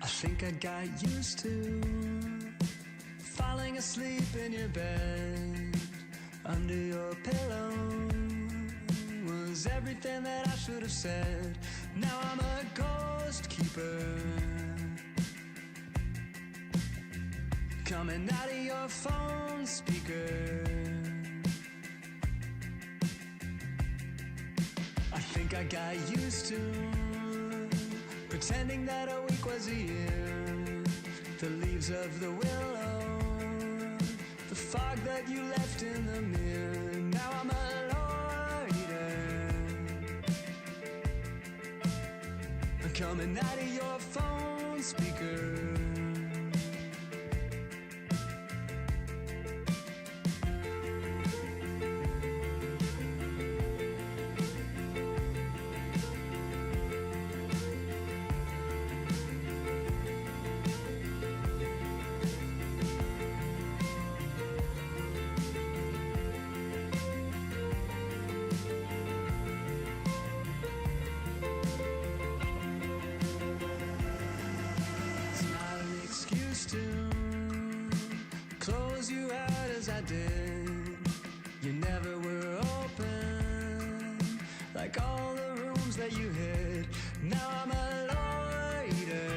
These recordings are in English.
I think I got used to falling asleep in your bed. Under your pillow was everything that I should have said. Now I'm a ghost keeper, coming out of your phone speaker. I think I got used to pretending that a week was a year. The leaves of the willow, the fog that you left in the mirror. Now I'm a loiter, coming out of your phone speaker. You never were open, like all the rooms that you hid. Now I'm a loiter,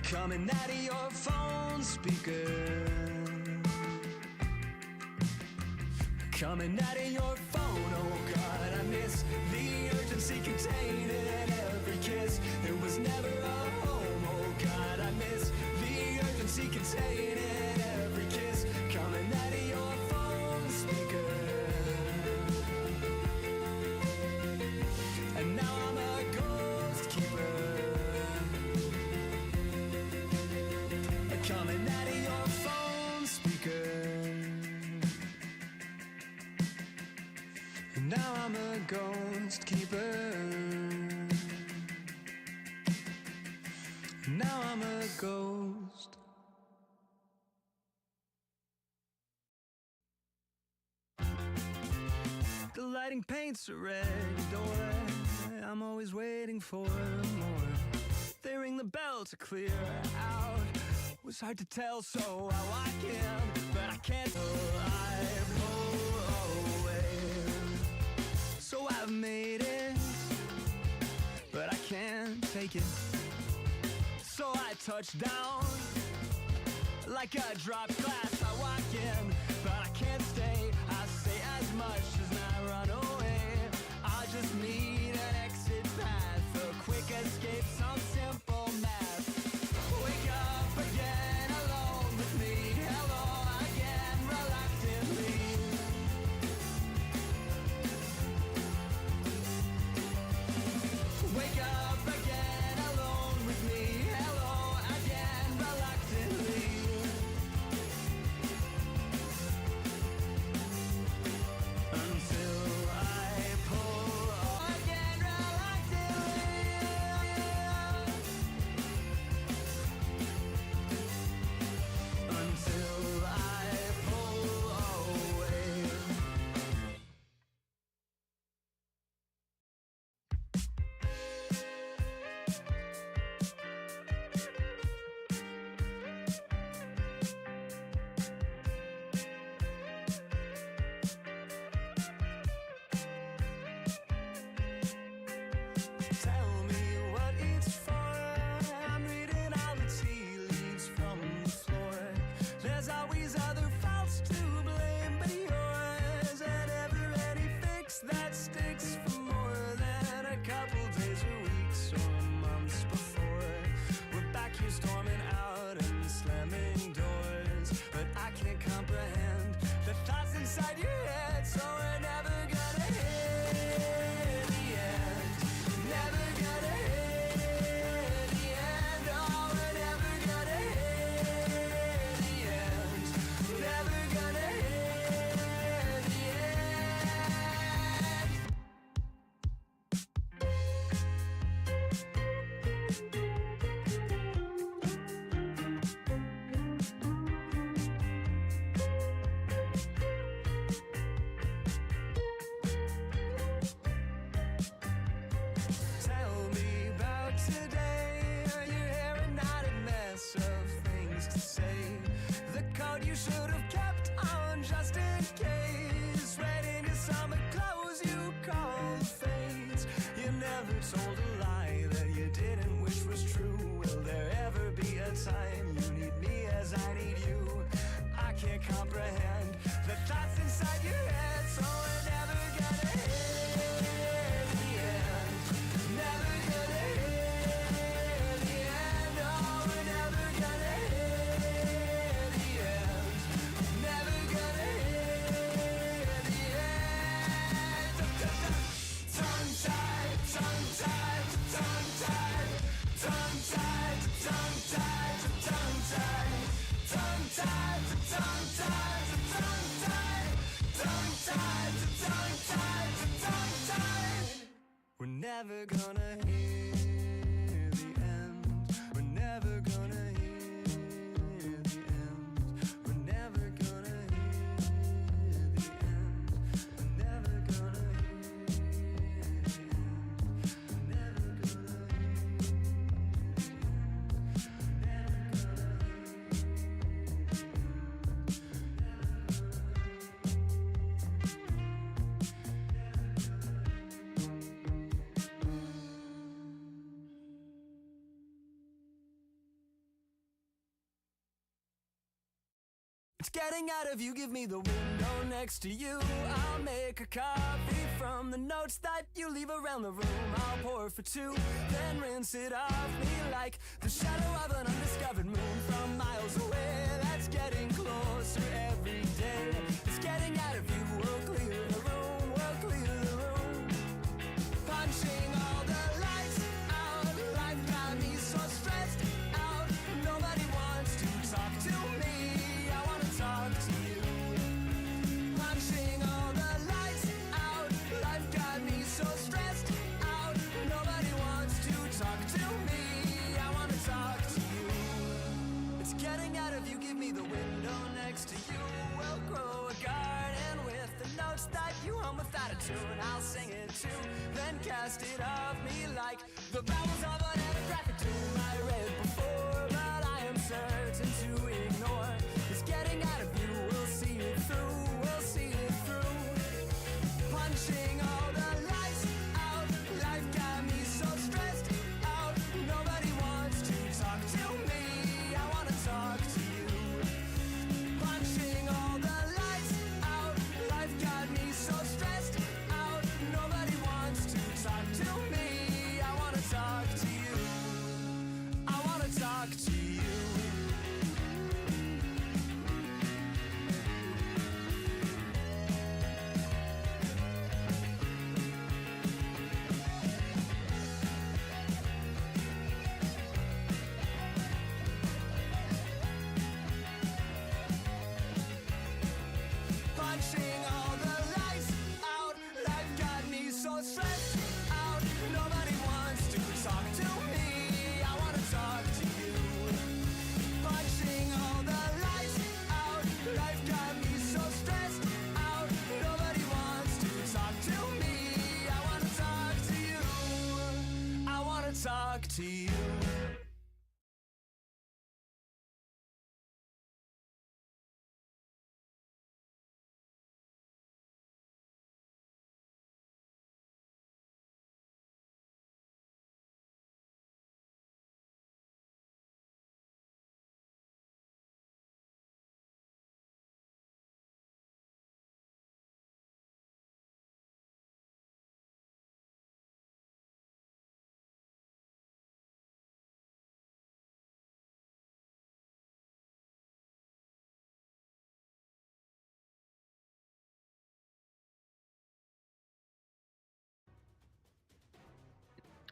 coming out of your phone speaker. Coming out of your phone, oh God, I miss the urgency contained in every kiss. There was never a home, oh God, I miss the urgency contained in every kiss. Coming out of your phone speaker. And now I'm a ghost keeper, coming out of your phone speaker. And now I'm a ghost keeper. Now I'm a ghost. The lighting paints a red door. I'm always waiting for more. They ring the bell to clear out. It was hard to tell, so I walk in, but I can't. I pull away. So I've made it, but I can't take it. So I touch down like a dropped glass. I walk in, but I can't stay. I say as much as not run away. I just need an exit path, a quick escape, some simple math. Wake up again alone with me. Hello again, reluctantly. Wake up again alone with me. Hello again, reluctantly. Until I the time. You need me as I need you. I can't comprehend the thoughts inside your head, so we're never gonna hit the end. Never gonna hit the end. Oh, we're never gonna hit the end. Never gonna hit the end. Tongue-tied, tongue-tied, tongue-tied, tongue-tied, tongue-tied, tongue-tied, tongue-tied, tongue-tied, tongue-tied, tongue-tied, tongue-tied. We're never gonna hear the end. We're never gonna hear the end. We're never gonna hear the end. We're never gonna hear the end. We're never gonna hear the It's getting out of you, give me the window next to you. I'll make a coffee from the notes that you leave around the room. I'll pour for two, then rinse it off me like the shadow of an undiscovered moon from miles away. That's getting closer every day. It's getting out of you, we'll clear the room, we'll clear the room. Punching all the lights out, life got me so stressed out. Nobody wants to talk to me. Talk to you. Punching all the lights out. Life got me so stressed out. Nobody wants to talk to me. I wanna talk to you. It's getting out of you, give me the window next to you. We'll grow a garden with the notes that you hum without a tune. I'll sing it too, then cast it off me like the vowels of an ethnographic tomb I read before, but I am certain to ignore. It's getting out of you, we'll see it through, we'll see it through. Punching all the lights out, life got me so stressed out. Nobody wants to talk to me, I wanna talk to you. Punching all the lights out, life got me so stressed out. Nobody wants to talk to me, I wanna talk to you. I wanna talk to you. Punching all the lights out, life got me so stressed out. Nobody wants to talk to me, I wanna talk to you. Punching all the lights out, life got me so stressed out. Nobody wants to talk to me, I wanna talk to you. I wanna talk to you.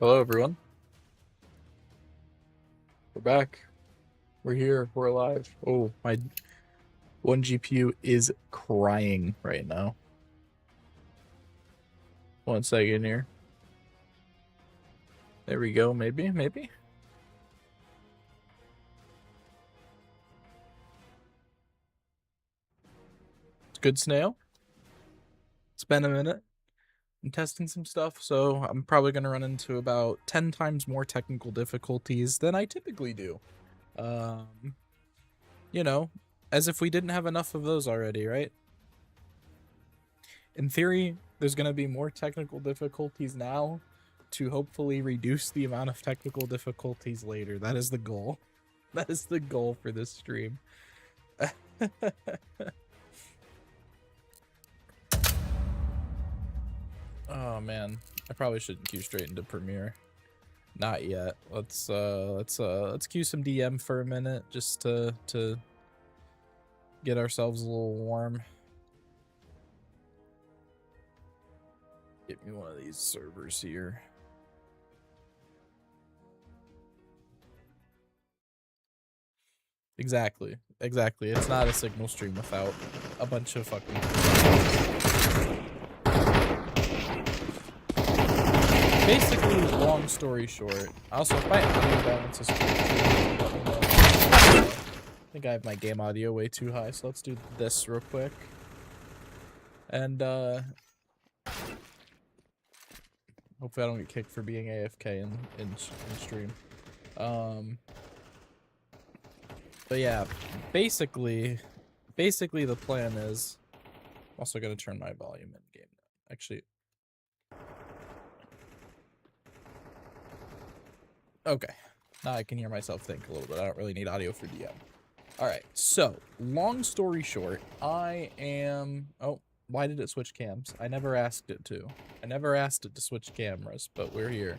Hello, everyone. We're back. We're here. We're alive. Oh, my one GPU is crying right now. 1 second here. There we go. Maybe. It's good, Snail. It's been a minute. I'm testing some stuff, so I'm probably going to run into about 10 times more technical difficulties than I typically do. You know, as if we didn't have enough of those already, right? In theory, there's going to be more technical difficulties now to hopefully reduce the amount of technical difficulties later. That is the goal. That is the goal for this stream. Oh man, I probably shouldn't queue straight into Premiere. Not yet. Let's queue some DM for a minute just to get ourselves a little warm. Get me one of these servers here. Exactly. It's not a signal stream without a bunch of fucking... Basically, long story short, also if my audio balance is too low, I think I have my game audio way too high, so let's do this real quick. And hopefully I don't get kicked for being AFK in stream. But yeah, basically the plan is... I'm also gonna turn my volume in game. Actually... Okay, now I can hear myself think a little bit. I don't really need audio for DM. Alright, so, long story short, I am... Oh, why did it switch cams? I never asked it to. I never asked it to switch cameras, but we're here.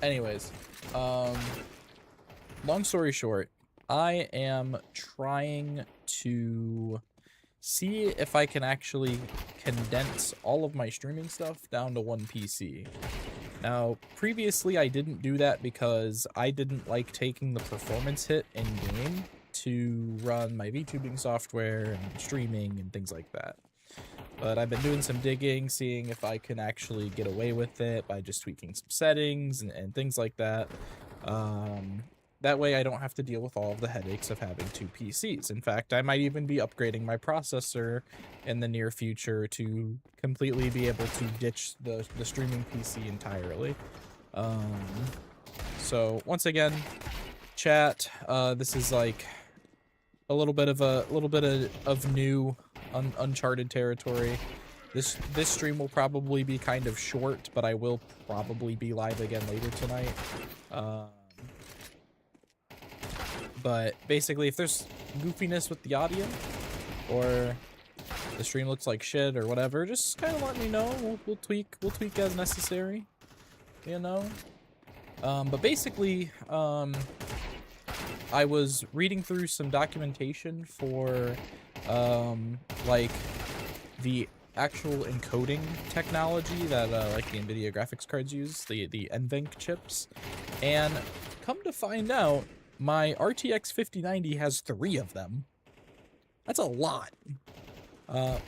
Anyways, long story short, I am trying to see if I can actually condense all of my streaming stuff down to one PC. Now, previously I didn't do that because I didn't like taking the performance hit in-game to run my VTubing software and streaming and things like that. But I've been doing some digging, seeing if I can actually get away with it by just tweaking some settings and things like that. That way I don't have to deal with all of the headaches of having two PCs. In fact, I might even be upgrading my processor in the near future to completely be able to ditch the streaming PC entirely. So once again, chat, this is like a little bit of new uncharted territory. This stream will probably be kind of short, but I will probably be live again later tonight. But basically, if there's goofiness with the audio, or the stream looks like shit or whatever, just kind of let me know. We'll tweak as necessary, you know. But basically, I was reading through some documentation for like the actual encoding technology that like the NVIDIA graphics cards use, the NVENC chips, and come to find out, my RTX 5090 has 3 of them. That's a lot.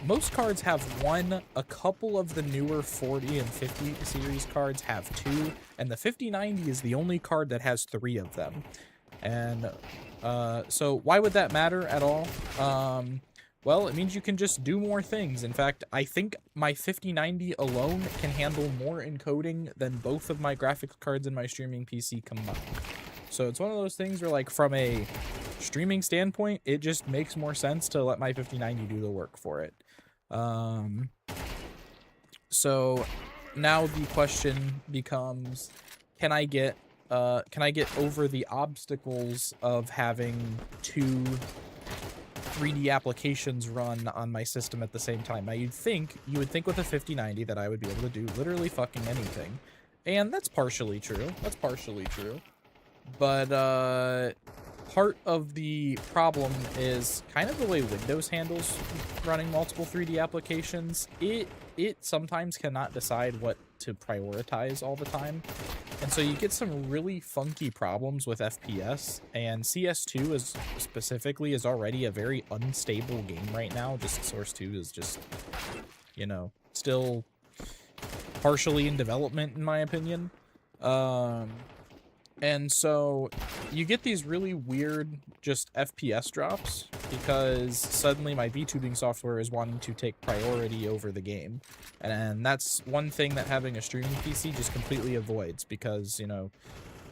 Most cards have 1, a couple of the newer 40 and 50 series cards have 2, and the 5090 is the only card that has 3 of them. And so why would that matter at all? Well, it means you can just do more things. In fact, I think my 5090 alone can handle more encoding than both of my graphics cards and my streaming PC combined. So it's one of those things where, like, from a streaming standpoint, it just makes more sense to let my 5090 do the work for it. So now the question becomes, can I get over the obstacles of having 2 3D applications run on my system at the same time? Now you would think with a 5090 that I would be able to do literally fucking anything. And that's partially true. But part of the problem is kind of the way Windows handles running multiple 3D applications. It sometimes cannot decide what to prioritize all the time. And so you get some really funky problems with FPS, and CS2 is already a very unstable game right now. Just Source 2 is just, you know, still partially in development in my opinion. And so you get these really weird just FPS drops because suddenly my VTubing software is wanting to take priority over the game. And that's one thing that having a streaming PC just completely avoids because, you know,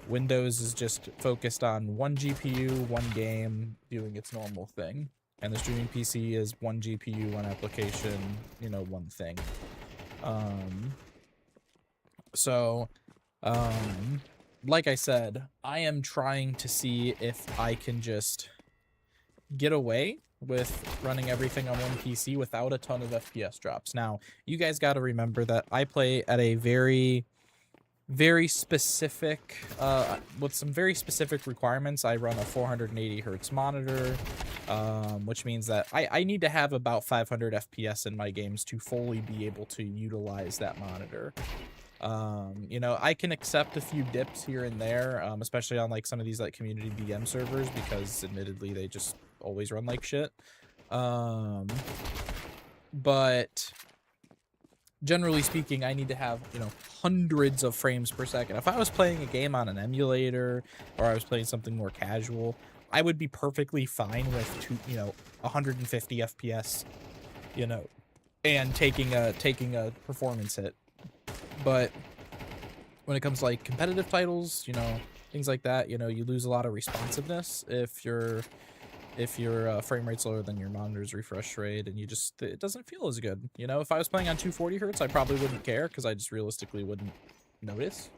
Windows is just focused on one GPU, one game, doing its normal thing. And the streaming PC is one GPU, one application, you know, one thing. like I said, I am trying to see if I can just get away with running everything on one PC without a ton of FPS drops. Now, you guys got to remember that I play at a very specific, with some very specific requirements. I run a 480 hertz monitor, which means that I need to have about 500 FPS in my games to fully be able to utilize that monitor. You know, I can accept a few dips here and there, especially on like some of these like community DM servers, because admittedly they just always run like shit. But generally speaking, I need to have, you know, hundreds of frames per second. If I was playing a game on an emulator, or I was playing something more casual, I would be perfectly fine with 150 FPS, you know, and taking a performance hit. But when it comes to like competitive titles, you know, things like that, you know, you lose a lot of responsiveness if your frame rate's lower than your monitor's refresh rate, and it doesn't feel as good. You know, if I was playing on 240 hertz, I probably wouldn't care, because I just realistically wouldn't notice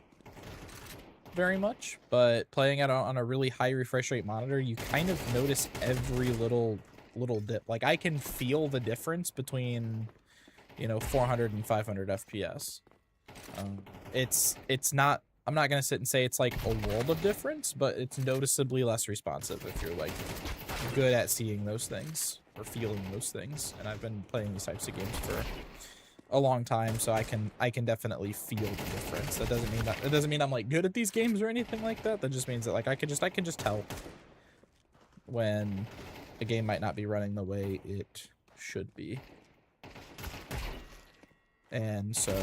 very much. But playing it on a really high refresh rate monitor, you kind of notice every little dip. Like, I can feel the difference between, you know, 400 and 500 FPS. It's not, I'm not gonna sit and say it's like a world of difference, but it's noticeably less responsive if you're like good at seeing those things or feeling those things. And I've been playing these types of games for a long time, so I can definitely feel the difference. That doesn't mean I'm like good at these games or anything like that. That just means that like I can just tell when a game might not be running the way it should be. And so,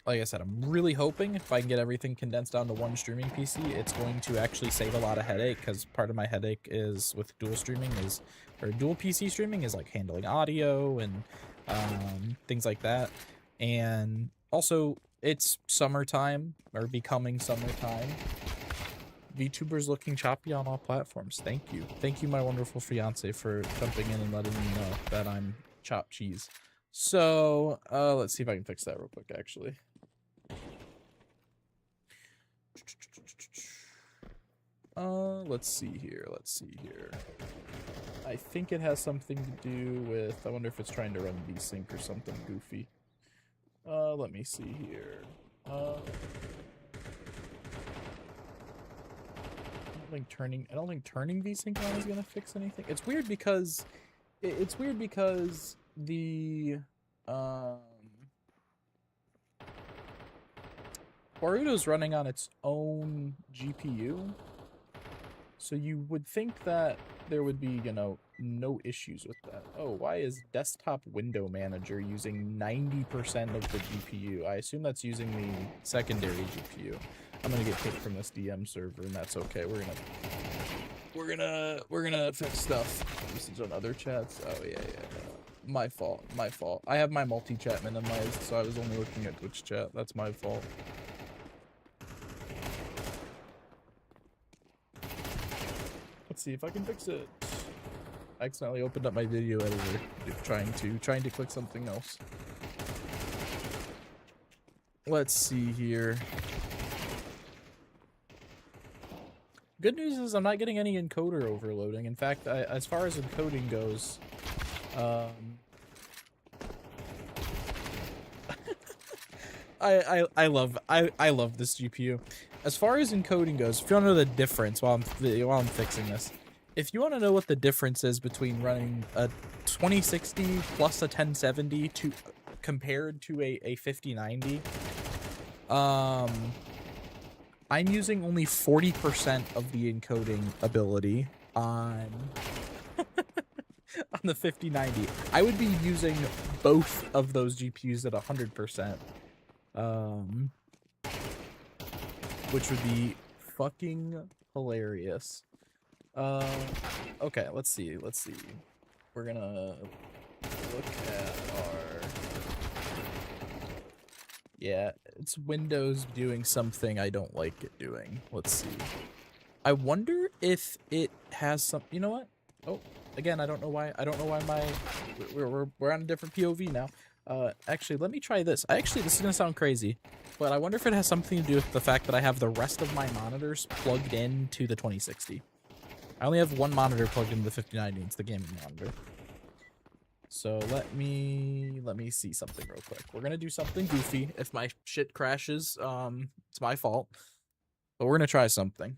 like I said, I'm really hoping if I can get everything condensed down to one streaming PC, it's going to actually save a lot of headache, because part of my headache is with dual PC streaming is like handling audio and things like that. And also, it's summertime, or becoming summertime. VTubers looking choppy on all platforms. Thank you. Thank you, my wonderful fiance, for jumping in and letting me know that I'm chopped cheese. So, let's see if I can fix that real quick, actually. Let's see here. I think it has something to do with, I wonder if it's trying to run VSync or something goofy. Let me see here. I don't think turning VSync on is gonna fix anything. It's weird because the Boruto's running on its own GPU, so you would think that there would be, you know, no issues with that. Oh, why is desktop window manager using 90% of the GPU? I assume that's using the secondary GPU. I'm gonna get kicked from this DM server, and that's okay. We're gonna fix stuff. Usage on other chats. Oh yeah. My fault. I have my multi-chat minimized, so I was only looking at Twitch chat. That's my fault. Let's see if I can fix it. I accidentally opened up my video editor trying to click something else. Let's see here. Good news is I'm not getting any encoder overloading. In fact, as far as encoding goes, I love this GPU. As far as encoding goes, if you want to know the difference while I'm fixing this, if you want to know what the difference is between running a 2060 plus a 1070 compared to a 5090, I'm using only 40% of the encoding ability on on the 5090. I would be using both of those GPUs at 100%. Which would be fucking hilarious. Okay, let's see. We're gonna look at our... Yeah, it's Windows doing something I don't like it doing. Let's see. I wonder if it has some... You know what? Oh, again, I don't know why my... We're on a different POV now. Actually, let me try this. This is gonna sound crazy, but I wonder if it has something to do with the fact that I have the rest of my monitors plugged into the 2060. I only have one monitor plugged into the 5090. It's the gaming monitor. So let me see something real quick. We're gonna do something goofy. If my shit crashes, it's my fault. But we're gonna try something.